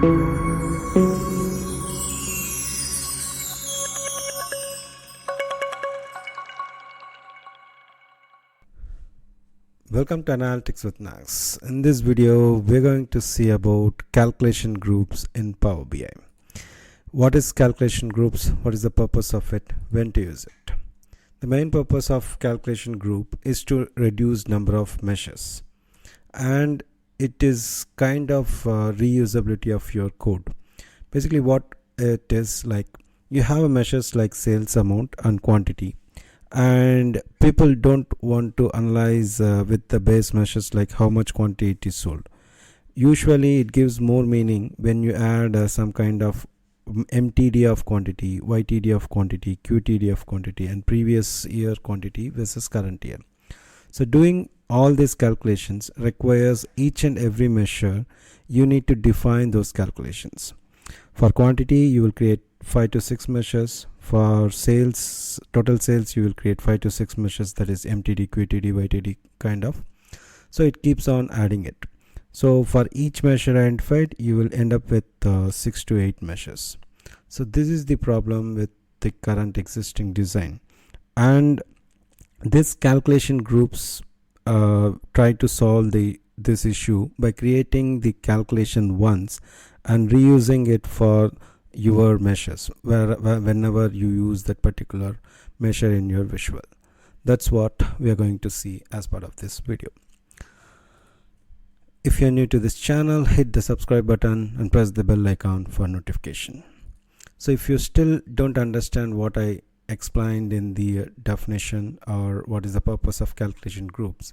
Welcome to Analytics with Nags. In this video, we're going to see about calculation groups in Power BI. What is calculation groups? What is the purpose of it? When to use it? The main purpose of calculation group is to reduce number of measures, and it is kind of reusability of your code. Basically, what it is like, you have a measures like sales amount and quantity, and people don't want to analyze with the base measures like how much quantity it is sold. Usually it gives more meaning when you add some kind of MTD of quantity, YTD of quantity, QTD of quantity, and previous year quantity versus current year. So doing all these calculations requires each and every measure you need to define those calculations. For quantity, you will create 5 to 6 measures. For sales, total sales, you will create 5 to 6 measures, that is MTD, QTD, YTD kind of. So it keeps on adding it. So for each measure identified, you will end up with 6 to 8 measures. So this is the problem with the current existing design, and this calculation groups try to solve this issue by creating the calculation once and reusing it for your measures whenever you use that particular measure in your visual. That's what we are going to see as part of this video. If you're new to this channel, hit the subscribe button and press the bell icon for notification. So if you still don't understand what I explained in the definition or what is the purpose of calculation groups,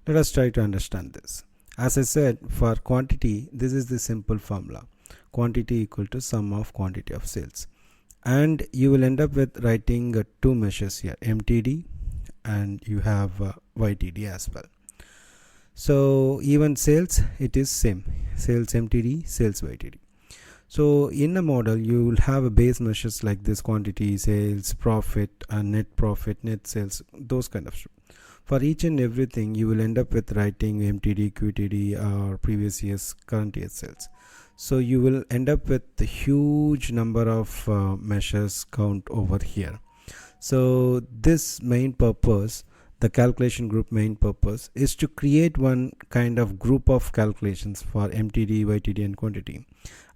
let us try to understand this. As I said, for quantity, this is the simple formula: quantity equal to sum of quantity of sales, and you will end up with writing two measures here, MTD, and you have YTD as well. So even sales, it is same, sales MTD, sales YTD. So in a model, you will have a base measures like this: quantity, sales, profit, and net profit, net sales, those kind of stuff. For each and everything, you will end up with writing MTD, QTD, or previous year's current year sales. So you will end up with a huge number of measures count over here. So this main purpose, the calculation group main purpose, is to create one kind of group of calculations for MTD, YTD, and quantity,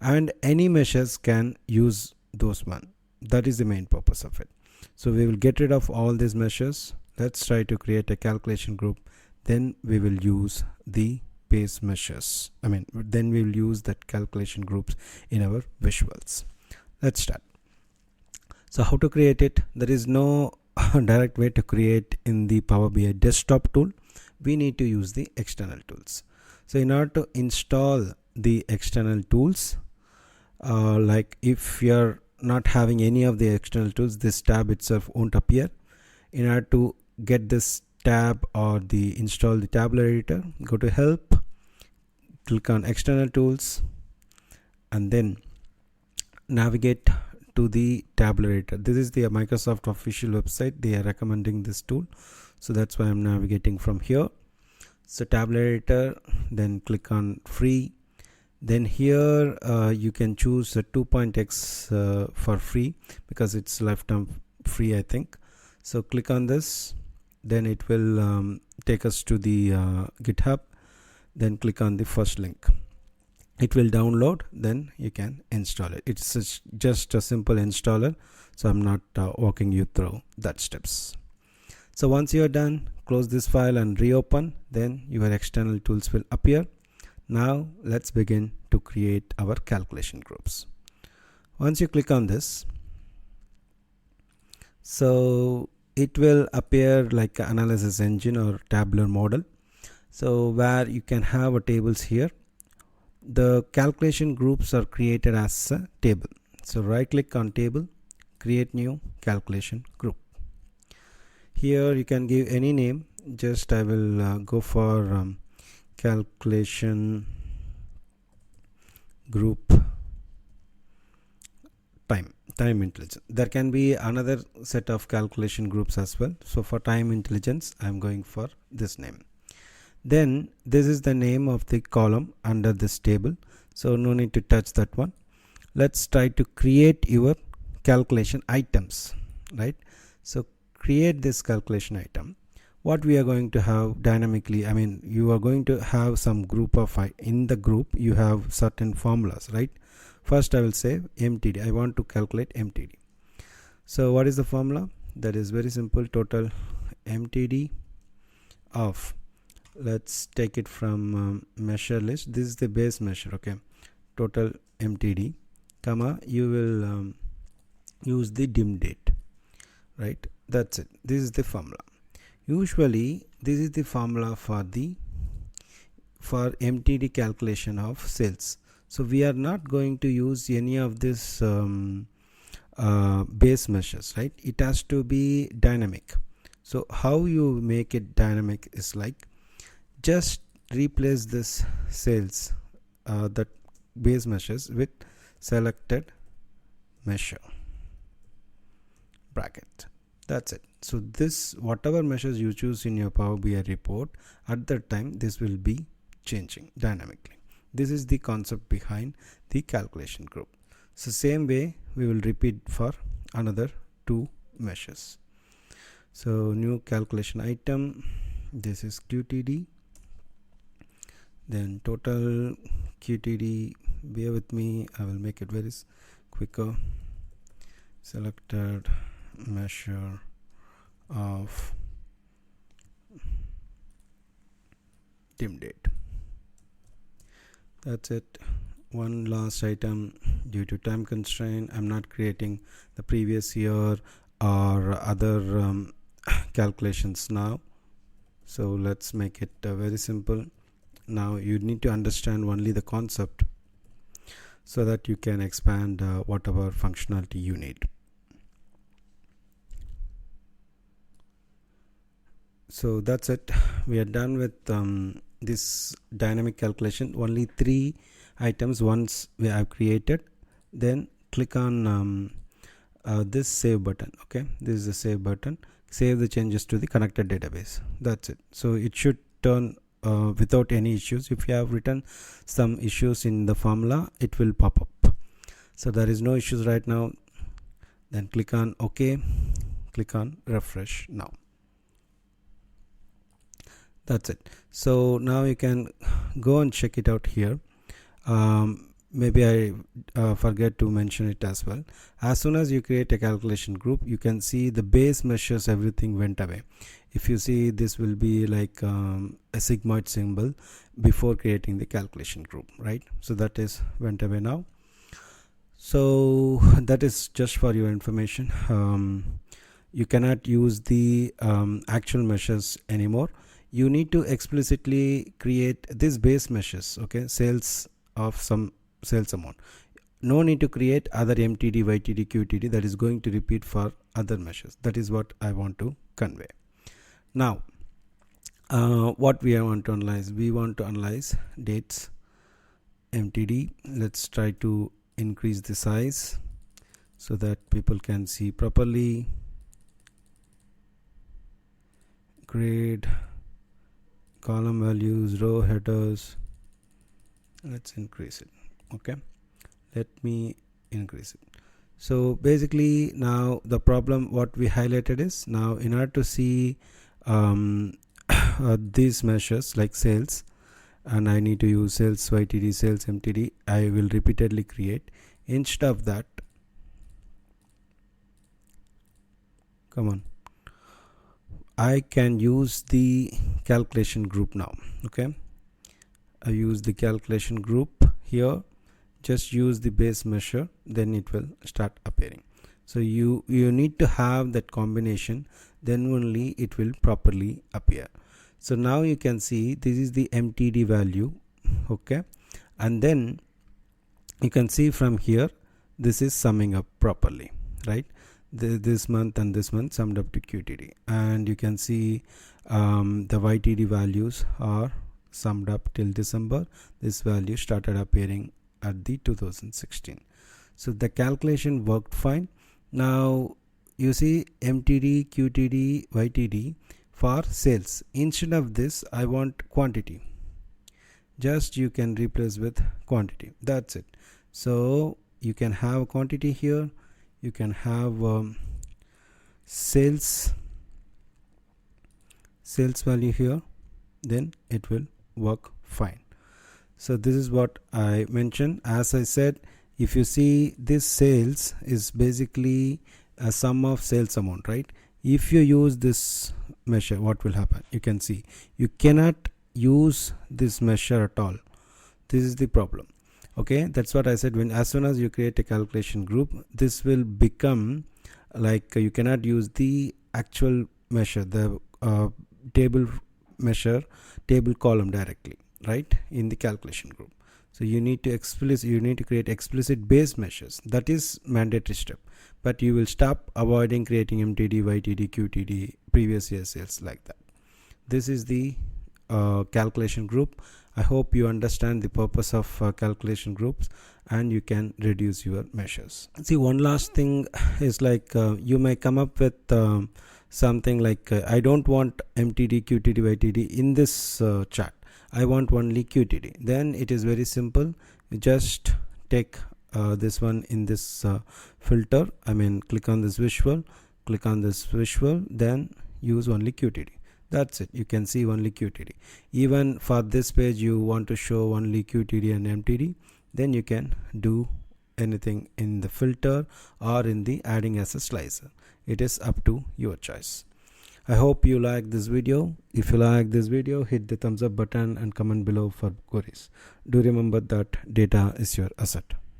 and any measures can use those one. That is the main purpose of it. So we will get rid of all these measures. Let's try to create a calculation group. Then we will use the base measures. Then we will use that calculation groups in our visuals. Let's start. So how to create it? There is no direct way to create in the Power BI desktop tool. We need to use the external tools. So in order to install the external tools, like if you're not having any of the external tools, this tab itself won't appear. In order to get this tab or the install the tabular editor, go to help, click on external tools, and then navigate to the tabular editor. This is the Microsoft official website. They are recommending this tool, so that's why I'm navigating from here. So tabular editor, then click on free. Then here you can choose a 2.x for free because it's lifetime free, I think. So click on this, then it will take us to the GitHub. Then click on the first link. It will download, then you can install it. It's just a simple installer, so I'm not walking you through that steps. So once you're done, close this file and reopen, then your external tools will appear. Now let's begin to create our calculation groups. Once you click on this, so it will appear like an analysis engine or tabular model. So where you can have a tables here. The calculation groups are created as a table. So right click on table, create new calculation group. Here you can give any name. Just I will go for calculation group time intelligence. There can be another set of calculation groups as well. So for time intelligence, I'm going for this name. Then this is the name of the column under this table. so no need to touch that one. Let's try to create your calculation items, right? So create this calculation item. What we are going to have dynamically, I mean, you are going to have some group of, in the group you have certain formulas, right? First I will say MTD. I want to calculate MTD. So what is the formula? That is very simple. Total MTD of, let's take it from measure list. This is the base measure, okay? Total MTD, comma, you will use the dim date, right? That's it. This is the formula. Usually this is the formula for MTD calculation of sales. So we are not going to use any of this base measures, right? It has to be dynamic. So how you make it dynamic is like, just replace this sales, that base measures, with selected measure bracket. That's it. So this, whatever measures you choose in your Power BI report, at that time this will be changing dynamically. This is the concept behind the calculation group. So same way we will repeat for another two measures. So new calculation item, this is QTD, then total QTD, bear with me, I will make it very quicker. Selected measure of dim date. That's it. One last item, due to time constraint I'm not creating the previous year or other calculations now, so let's make it very simple. Now you need to understand only the concept so that you can expand whatever functionality you need. So that's it. We are done with this dynamic calculation. Only 3 items once we have created, then click on this save button. Okay, this is the save button. Save the changes to the connected database. That's it. So it should turn without any issues. If you have written some issues in the formula, it will pop up. So there is no issues right now. Then click on OK, click on refresh now. That's it. So now you can go and check it out here. Maybe I forget to mention it as well. As soon as you create a calculation group, you can see the base measures, everything went away. If you see, this will be like a sigmoid symbol before creating the calculation group, right? So that is went away now. So that is just for your information. You cannot use the actual measures anymore. You need to explicitly create this base measures, okay, sales of some sales amount. No need to create other MTD, YTD, QTD that is going to repeat for other measures. That is what I want to convey. Now what we want to analyze, we want to analyze dates MTD. Let's try to increase the size so that people can see properly. Grade, column values, row headers, let's increase it. Okay, let me increase it. So basically now the problem what we highlighted is, now in order to see these measures like sales, and I need to use sales YTD, sales MTD, I will repeatedly create. Instead of that, come on, I can use the calculation group now. Okay, I use the calculation group here. Just use the base measure, then it will start appearing. So you need to have that combination, then only it will properly appear. So now you can see this is the MTD value. Okay, and then you can see from here this is summing up properly, right? This month and this month summed up to QTD, and you can see the YTD values are summed up till December. This value started appearing at the 2016. So the calculation worked fine. Now you see MTD, QTD, YTD for sales. Instead of this, I want quantity. just you can replace with quantity. That's it. So you can have a quantity here, you can have sales value here, then it will work fine. So this is what I mentioned. As I said, if you see, this sales is basically a sum of sales amount, right? If you use this measure, what will happen? You can see you cannot use this measure at all. This is the problem. Okay, that's what I said. When as soon as you create a calculation group, this will become like you cannot use the actual measure, the table column directly, right, in the calculation group. So you need to create explicit base measures. That is mandatory step, but you will stop avoiding creating MTD, YTD, QTD, previous year sales like that. This is the calculation group. I hope you understand the purpose of calculation groups and you can reduce your measures. See, one last thing is like you may come up with something like I don't want MTD, QTD, YTD in this chart. I want only QTD. Then it is very simple. You just take this one in this filter. I mean, click on this visual, then use only QTD. That's it. You can see only QTD. Even for this page you want to show only QTD and MTD, then you can do anything in the filter or in the adding as a slicer. It is up to your choice. I hope you like this video. If you like this video, hit the thumbs up button and comment below for queries. Do remember that data is your asset.